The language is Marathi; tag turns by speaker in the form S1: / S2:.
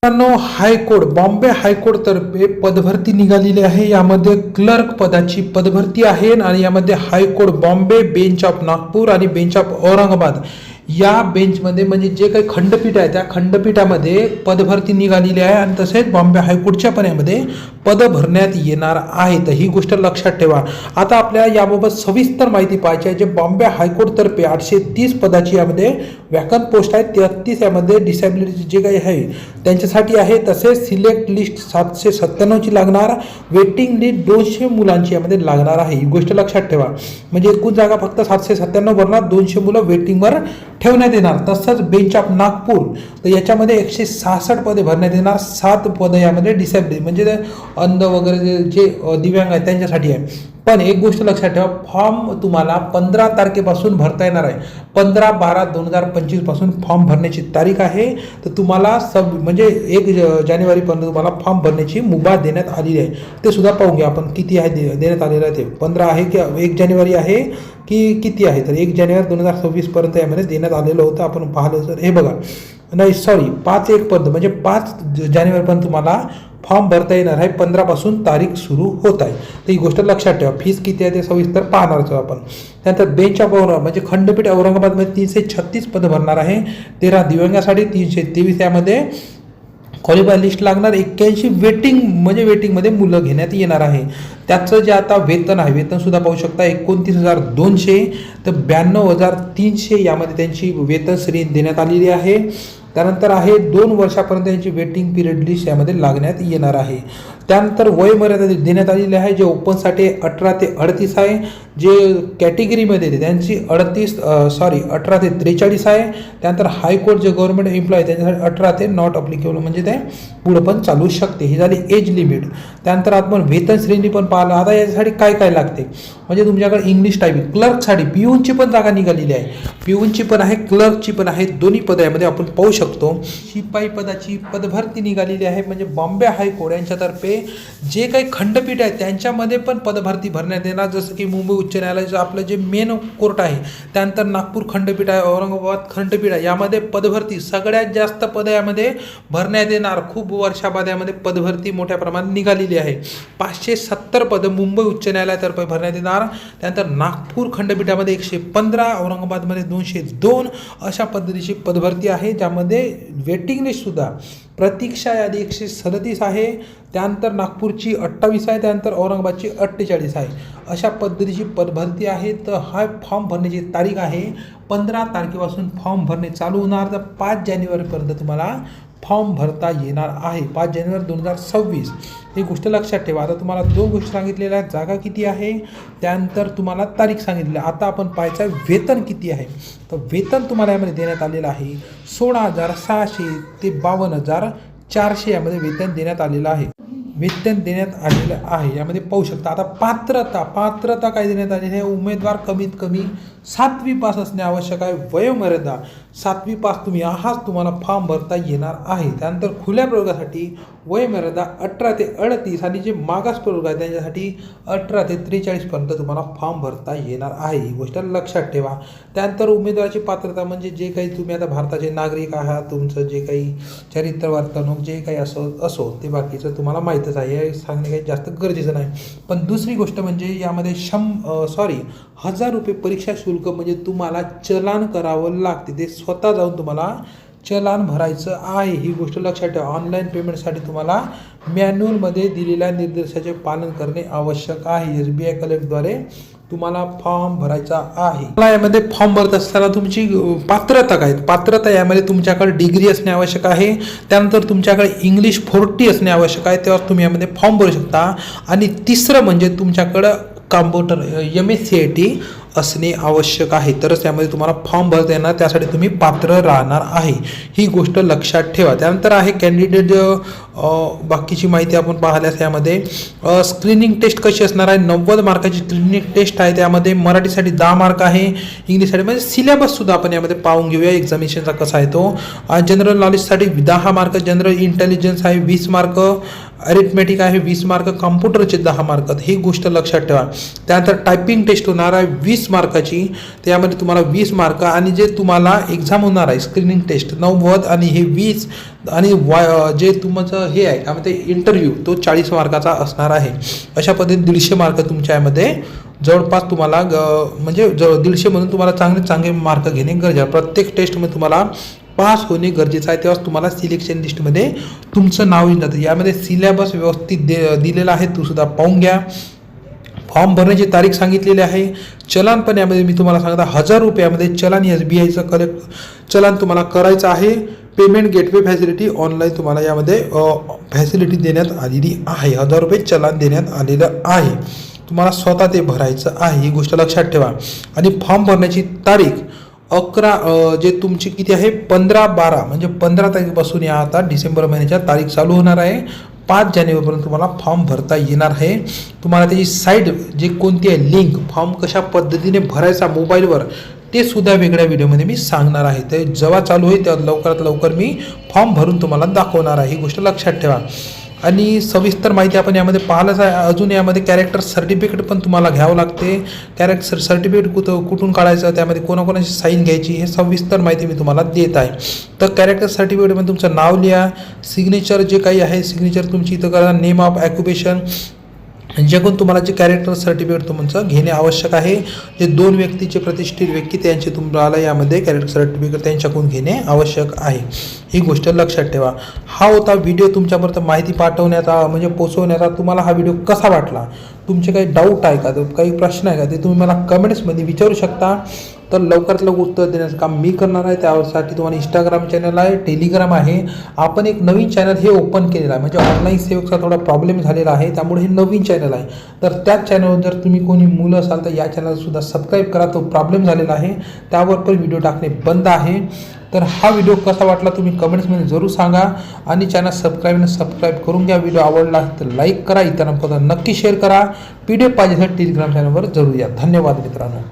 S1: मित्रांनो, हायकोर्ट बॉम्बे हायकोर्ट तर्फे पदभरती निघालेली आहे। यामध्ये क्लर्क पदाची पदभरती आहे आणि यामध्ये high court Bombay, bench of Nagpur आणि बेंच ऑफ औरंगाबाद या बेंचमध्ये म्हणजे जे काही खंडपीठ आहे त्या खंडपीठामध्ये पदभरती निघालेली आहे आणि तसेच बॉम्बे हायकोर्टच्या पण यामध्ये पद भरण्यात येणार आहे। तर ही गोष्ट लक्षात ठेवा। आता आपल्याला याबाबत सविस्तर माहिती पाहिजे आहे। जे बॉम्बे हायकोर्ट तर्फे 830 पदाची यामध्ये वॅकंट पोस्ट आहे, 33 यामध्ये डिसेबिलिटी जे काही आहे त्यांच्यासाठी आहे। तसेच सिलेक्ट लिस्ट 797 ची लागणार, वेटिंग लिस्ट 200 मुलांची यामध्ये लागणार आहे। ही गोष्ट लक्षात ठेवा। म्हणजे एकूण जागा फक्त 797 भरणार, 200 मुलं वेटिंगवर ठेवण्यात येणार। तसंच बेंच ऑफ नागपूर तर याच्यामध्ये 166 पदे भरण्यात येणार, 7 पदे यामध्ये डिसेबिलिटी म्हणजे अंध वगैरे जे दिव्यांग आहेत त्यांच्यासाठी आहे। पण एक गोष्ट लक्षात ठेवा, फॉर्म तुम्हाला 15 तारखेपासून भरता येणार आहे। 15/12/2025 पासून फॉर्म भरण्याची तारीख आहे। तर तुम्हाला म्हणजे 1 जानेवारीपर्यंत तुम्हाला फॉर्म भरण्याची मुभा देण्यात आलेली आहे। ते सुद्धा पाहून घ्या आपण किती आहे देण्यात आलेलं आहे। ते 15 आहे की 1 जानेवारी आहे की किती आहे, तर 1 जानेवारी 2026 पर्यंत यामध्ये देण्यात आलेलं होतं। आपण पाहिलं तर हे बघा, नाही सॉरी 5/1 पर्यंत म्हणजे 5 जानेवारीपर्यंत तुम्हाला फॉर्म भरता येणार आहे। 15 पासून तारीख सुरू होत आहे। तर ही गोष्ट लक्षात ठेवा। फीस किती आहे ते सविस्तर पाहणार आहोत आपण। त्यानंतर बेंच ऑफ औरंगाबाद म्हणजे खंडपीठ औरंगाबादमध्ये 336 पदं भरणार आहे। 13 दिव्यांगासाठी 323 यामध्ये क्वालिफाय लिस्ट लागणार, 81 वेटिंग म्हणजे वेटिंगमध्ये मुलं घेण्यात येणार आहे। त्याचं जे आता वेतन आहे, वेतन सुद्धा पाहू शकता 29,200 तर 92,300 यामध्ये त्यांची वेतन श्रेणी देण्यात आलेली आहे। त्यानंतर आहे 2 वर्षापर्यंत यांची वेटिंग पिरियड लिस्ट यामध्ये लागण्यात येणार आहे। त्यानंतर वयमर्यादा देण्यात आलेली आहे। जे ओपनसाठी 18 ते 38 आहे, जे कॅटेगरीमध्ये येते त्यांची 18 ते 43 आहे। त्यानंतर हायकोर्ट जे गव्हर्नमेंट एम्प्लॉय त्यांच्यासाठी 18 ते नॉट अप्लिकेबल म्हणजे ते पुढे पण चालू शकते। ही झाली एज लिमिट। त्यानंतर आपण वेतन श्रेणी पण पाहिलं। आता याच्यासाठी काय काय लागते म्हणजे तुमच्याकडे इंग्लिश टायपिंग, क्लर्कसाठी पिऊनची पण जागा निघालेली आहे, पिऊनची पण आहे, क्लर्कची पण आहे, दोन्ही पदं यामध्ये आपण पाहू शकतो। शिपाई पदाची पदभरती निघालेली आहे। म्हणजे बॉम्बे हायकोर्ट यांच्यातर्फे जे काही खंडपीठ आहे त्यांच्यामध्ये पण पदभरती भरण्यात येणार। जसं की मुंबई उच्च न्यायालयाचं आपलं जे मेन कोर्ट आहे, त्यानंतर नागपूर खंडपीठ आहे, औरंगाबाद खंडपीठ आहे, यामध्ये पदभरती सगळ्यात जास्त पदं यामध्ये भरण्यात येणार। खूप वर्षाबाद यामध्ये पदभरती मोठ्या प्रमाणात निघालेली आहे। 570 पदं मुंबई उच्च न्यायालयातर्फे भरण्यात येणार। त्यानंतर नागपूर खंडपीठामध्ये 115, औरंगाबादमध्ये 202 अशा पद्धतीची पदभरती आहे। ज्यामध्ये वेटिंग लिस्ट सुद्धा प्रतीक्षा यादी 137 आहे। त्यानंतर नागपूरची 28 आहे, त्यानंतर औरंगाबादची 48 आहे। अशा पद्धतीची पदभरती आहे। तर हा फॉर्म भरण्याची तारीख आहे 15 तारखेपासून फॉर्म भरणे चालू होणार, तर 5 जानेवारीपर्यंत तुम्हाला फॉर्म भरता येणार आहे। 5 जानेवारी 2026 ही गोष्ट लक्षात ठेवा। आता तुम्हाला 2 गोष्टी सांगितलेल्या आहेत, जागा किती आहे, त्यानंतर तुम्हाला तारीख सांगितली। आता आपण पाहायचं वेतन किती आहे। तर वेतन तुम्हाला यामध्ये देण्यात आलेलं आहे 16,600 ते 52,400 यामध्ये वेतन देण्यात आलेलं आहे। वेतन देण्यात आलेलं आहे यामध्ये पाहू शकता। आता पात्रता काय देण्यात आलेली आहे, उमेदवार कमीत कमी 7वी पास असणे आवश्यक आहे। वयोमर्यादा 7वी पास तुम्ही आहात, तुम्हाला फॉर्म भरता येणार आहे। त्यानंतर खुल्या प्रवर्गासाठी वयोमर्यादा 18 ते 38 आणि जे मागास प्रवर्ग आहे त्यांच्यासाठी 18 ते 43 पर्यंत तुम्हाला फॉर्म भरता येणार आहे। ही गोष्ट लक्षात ठेवा। त्यानंतर उमेदवाराची पात्रता म्हणजे जे काही तुम्ही आता भारताचे नागरिक आहात, तुमचं जे काही चरित्र वर्तणूक जे काही असो ते बाकीचं तुम्हाला माहीतच आहे, हे सांगणे काही जास्त गरजेचं नाही। पण दुसरी गोष्ट म्हणजे यामध्ये 1,000 रुपये परीक्षा शुल्क म्हणजे तुम्हाला चलान करावं लागते। ते स्वतः जाऊन तुम्हाला चलान भरायचं आहे। ही गोष्ट लक्षात ठेवा। ऑनलाईन पेमेंटसाठी तुम्हाला मॅन्युअलमध्ये दिलेल्या निर्देशाचे पालन करणे आवश्यक आहे। SBI कलेक्टद्वारे तुम्हाला फॉर्म भरायचा आहे। मला यामध्ये फॉर्म भरत असताना तुमची पात्रता काय, पात्रता यामध्ये तुमच्याकडे डिग्री असणे आवश्यक आहे। त्यानंतर तुमच्याकडे इंग्लिश 40 असणे आवश्यक आहे, तेव्हा तुम्ही यामध्ये फॉर्म भरू शकता। आणि तिसरं म्हणजे तुमच्याकडं कॉम्प्युटर MSCIT असणे आवश्यक आहे, तरच त्यामध्ये तुम्हाला फॉर्म भरता येणार, त्यासाठी तुम्ही पात्र राहणार आहे। ही गोष्ट लक्षात ठेवा। त्यानंतर आहे कॅन्डिडेट बाकीची माहिती आपण पाहिल्यास यामध्ये स्क्रीनिंग टेस्ट कशी असणार आहे, 90 मार्काची स्क्रीनिंग टेस्ट आहे. त्यामध्ये मराठीसाठी 10 मार्क आहे, इंग्लिशसाठी म्हणजे सिलेबससुद्धा आपण यामध्ये पाहून घेऊया एक्झामिनेशनचा कसा आहे तो. जनरल नॉलेजसाठी 10 मार्क, जनरल इंटेलिजन्स आहे 20 मार्क, अरिथमेटिक आहे 20 मार्क, कॉम्प्युटरचे 10 मार्क. ही गोष्ट लक्षात ठेवा. त्यानंतर टायपिंग टेस्ट होणार आहे 20 मार्काची, त्यामध्ये तुम्हाला 20 मार्क आणि जे तुम्हाला एक्झाम होणार आहे स्क्रीनिंग टेस्ट 90 आणि हे 20 आणि जे तुमचं हे आहे त्यामध्ये इंटरव्ह्यू तो 40 मार्काचा असणार आहे. अशा पद्धतीने 150 मार्क तुमच्या यामध्ये जवळपास तुम्हाला म्हणजे 150 मधून तुम्हाला चांगले मार्क घेणे गरजेचे आहे. प्रत्येक टेस्टमध्ये तुम्हाला पास होणे गरजेचं आहे, तेव्हाच तुम्हाला सिलेक्शन लिस्टमध्ये तुमचं नाव येऊन जातं. यामध्ये सिलेबस व्यवस्थित दिलेला आहे, तो सुद्धा पाहून घ्या. फॉर्म भरण्याची तारीख सांगितलेली आहे. चलान पण यामध्ये मी तुम्हाला सांगता 1000 रुपयामध्ये चलान SBIचं चलान तुम्हाला करायचं आहे. पेमेंट गेटवे फॅसिलिटी ऑनलाईन तुम्हाला यामध्ये फॅसिलिटी देण्यात आलेली आहे. 1000 रुपये चलान देण्यात आलेलं आहे. तुम्हाला स्वतः ते भरायचं आहे, ही गोष्ट लक्षात ठेवा. आणि फॉर्म भरण्याची तारीख 11 जे तुमची किती आहे 15/12 म्हणजे 15 तारखेपासून या आता डिसेंबर महिन्याच्या तारीख चालू होणार आहे. 5 जानेवारीपर्यंत तुम्हाला फॉर्म भरता येणार आहे. तुम्हाला त्याची साईड जे कोणती आहे लिंक फॉर्म कशा पद्धतीने भरायचा मोबाईलवर ते सुद्धा वेगळ्या व्हिडिओमध्ये मी सांगणार आहे. ते जेव्हा चालू होईल तेव्हा लवकरात लवकर मी फॉर्म भरून तुम्हाला दाखवणार आहे, ही गोष्ट लक्षात ठेवा. आणि सविस्तर माहिती आपण यामध्ये पाहिलंच आहे. अजून यामध्ये कॅरेक्टर सर्टिफिकेट पण तुम्हाला घ्यावं लागते. कॅरेक्टर सर्टिफिकेट कुठून काढायचं, त्यामध्ये कोणाकोणाची साईन घ्यायची, हे सविस्तर माहिती मी तुम्हाला देत आहे. तर कॅरेक्टर सर्टिफिकेटमध्ये तुमचं नाव लिहा, सिग्नेचर जे काही आहे सिग्नेचर तुमची इथं करा, नेम ऑफ ऑक्युपेशन, ज्याकडून तुम्हाला जे कॅरेक्टर सर्टिफिकेट तुमचं घेणे आवश्यक आहे. जे 2 व्यक्तीचे प्रतिष्ठित व्यक्ती त्यांचे तुम्हाला यामध्ये कॅरेक्टर सर्टिफिकेट त्यांच्याकडून घेणे आवश्यक आहे, ही गोष्ट लक्षात ठेवा. हा होता व्हिडिओ तुमच्यापर्यंत माहिती पाठवण्याचा म्हणजे पोचवण्याचा. तुम्हाला हा व्हिडिओ कसा वाटला, तुमचे काही डाऊट आहे का, काही प्रश्न आहे का, ते तुम्ही मला कमेंट्समध्ये विचारू शकता. तर लवकरात लवकर उत्तर देण्याचं काम मी करणार आहे. त्यासाठी तुम्हाला इंस्टाग्राम चॅनल आहे, टेलिग्राम आहे. आपण एक नवीन चॅनल हे ओपन केलेलं आहे, म्हणजे ऑनलाईन सेवकचा थोडा प्रॉब्लेम झालेला आहे, त्यामुळे हे नवीन चॅनल आहे. तर त्याच चॅनलवर जर तुम्ही कोणी मुलं असाल तर या चॅनलसुद्धा सबस्क्राईब करा. तो प्रॉब्लेम झालेला आहे, त्यावर पण व्हिडिओ टाकणे बंद आहे. तर हा व्हिडिओ कसा वाटला तुम्ही कमेंट्समध्ये जरूर सांगा. आणि चॅनल सबस्क्राईब करून घ्या. व्हिडिओ आवडला तर लाईक करा, इतरांपर्यंत नक्की शेअर करा. PDF पाहिजे तर टेलिग्राम चॅनलवर जरूर या. धन्यवाद मित्रांनो.